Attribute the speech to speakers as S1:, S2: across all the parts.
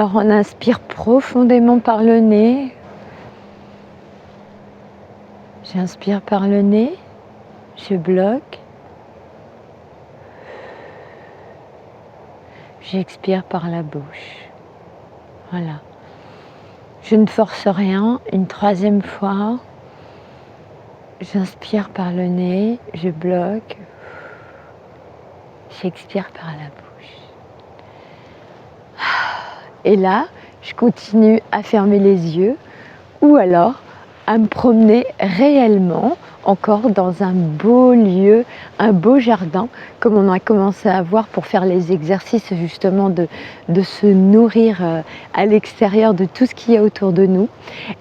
S1: Alors on inspire profondément par le nez. J'inspire par le nez, je bloque. J'expire par la bouche. Voilà. Je ne force rien. Une troisième fois. J'inspire par le nez, je bloque. J'expire par la bouche. Et là, je continue à fermer les yeux ou alors à me promener réellement encore dans un beau lieu, un beau jardin, comme on a commencé à voir pour faire les exercices justement de se nourrir à l'extérieur de tout ce qu'il y a autour de nous.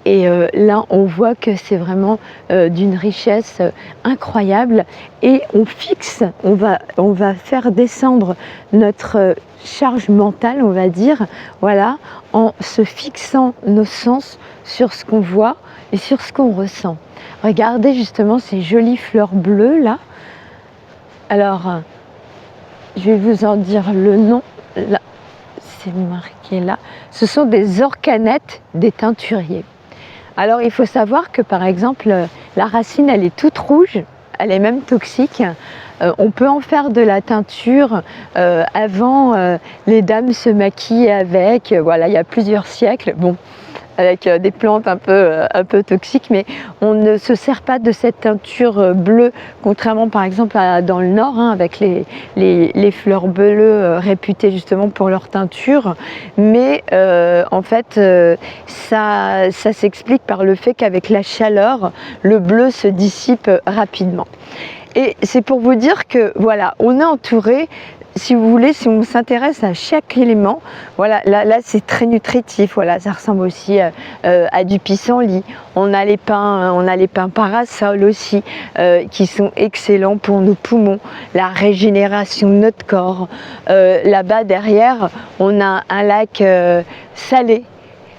S1: Et là, on voit que c'est vraiment d'une richesse incroyable et on fixe, on va faire descendre notre charge mentale, on va dire, voilà, en se fixant nos sens sur ce qu'on voit et sur ce qu'on ressent. Regardez justement ces jolies fleurs bleues là. Alors, je vais vous en dire le nom. Là, c'est marqué là. Ce sont des orcanettes des teinturiers. Alors, il faut savoir que par exemple, la racine, elle est toute rouge. Elle est même toxique. On peut en faire de la teinture. Avant, les dames se maquillaient avec. Voilà, il y a plusieurs siècles. Bon, avec des plantes un peu toxiques, mais on ne se sert pas de cette teinture bleue, contrairement par exemple dans le nord, hein, avec les fleurs bleues réputées justement pour leur teinture. Mais en fait, ça s'explique par le fait qu'avec la chaleur, le bleu se dissipe rapidement. Et c'est pour vous dire que voilà, on est entouré. Si vous voulez, si on s'intéresse à chaque élément, voilà, là c'est très nutritif, voilà, ça ressemble aussi à du pissenlit. On a les pins parasols aussi, qui sont excellents pour nos poumons, la régénération de notre corps. Là-bas derrière, on a un lac salé.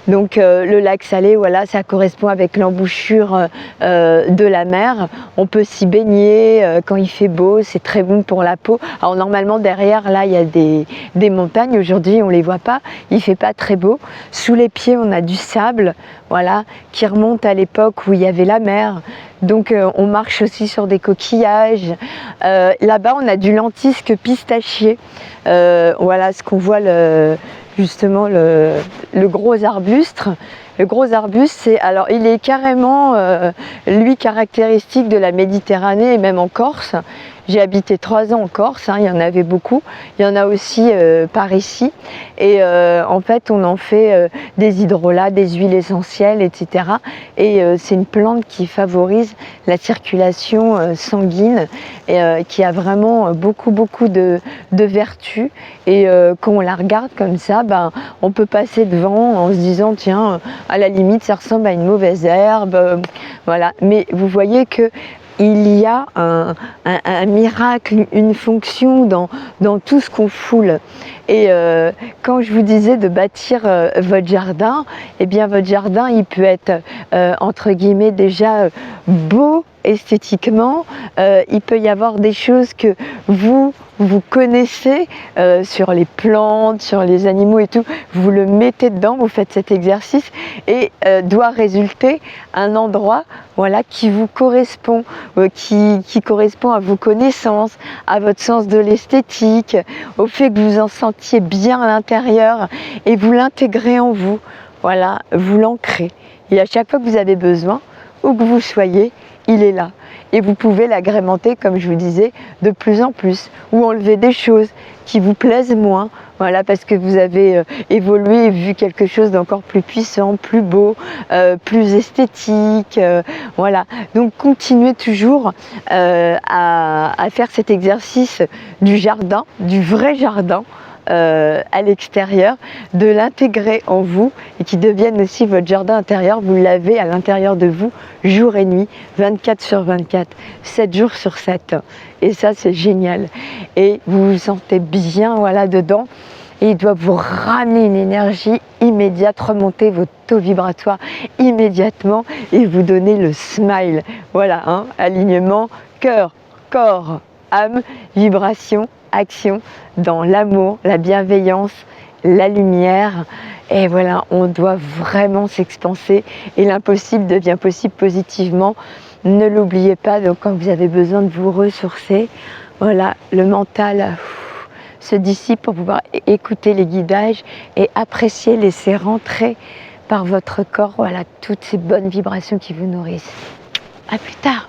S1: Donc le lac salé, voilà, ça correspond avec l'embouchure de la mer. On peut s'y baigner quand il fait beau, c'est très bon pour la peau. Alors normalement derrière, là, il y a des montagnes. Aujourd'hui, on les voit pas, il fait pas très beau. Sous les pieds, on a du sable, voilà, qui remonte à l'époque où il y avait la mer. Donc on marche aussi sur des coquillages. Là-bas, on a du lentisque pistachier. Voilà ce qu'on voit justement le gros arbuste. Le gros arbuste, alors il est carrément, lui, caractéristique de la Méditerranée et même en Corse. J'ai habité 3 ans en Corse, hein, il y en avait beaucoup. Il y en a aussi par ici. Et en fait, on en fait des hydrolats, des huiles essentielles, etc. Et c'est une plante qui favorise la circulation sanguine et qui a vraiment beaucoup de vertus. Et quand on la regarde comme ça, ben, on peut passer devant en se disant tiens, à la limite, ça ressemble à une mauvaise herbe. Voilà. Mais vous voyez que il y a un miracle, une fonction dans tout ce qu'on foule. Et quand je vous disais de bâtir votre jardin, eh bien votre jardin, il peut être entre guillemets déjà beau esthétiquement. Il peut y avoir des choses que vous connaissez sur les plantes, sur les animaux et tout, vous le mettez dedans, vous faites cet exercice et doit résulter un endroit, voilà, qui vous correspond, qui correspond à vos connaissances, à votre sens de l'esthétique, au fait que vous en sentiez bien à l'intérieur et vous l'intégrez en vous, voilà, vous l'ancrez. Et à chaque fois que vous avez besoin, où que vous soyez, il est là. Et vous pouvez l'agrémenter, comme je vous disais, de plus en plus, ou enlever des choses qui vous plaisent moins, voilà, parce que vous avez évolué et vu quelque chose d'encore plus puissant, plus beau, plus esthétique, voilà. Donc continuez toujours à faire cet exercice du jardin, du vrai jardin, à l'extérieur, de l'intégrer en vous et qui devienne aussi votre jardin intérieur. Vous l'avez à l'intérieur de vous, jour et nuit, 24/24, 7 jours sur 7. Et ça, c'est génial. Et vous vous sentez bien, voilà, dedans. Et il doit vous ramener une énergie immédiate, remonter votre taux vibratoire immédiatement et vous donner le smile. Voilà, hein, alignement, cœur, corps, âme, vibration, action, dans l'amour, la bienveillance, la lumière. Et voilà, on doit vraiment s'expanser et l'impossible devient possible positivement. Ne l'oubliez pas, donc quand vous avez besoin de vous ressourcer, voilà, le mental se dissipe pour pouvoir écouter les guidages et apprécier, laisser rentrer par votre corps, voilà, toutes ces bonnes vibrations qui vous nourrissent. À plus tard.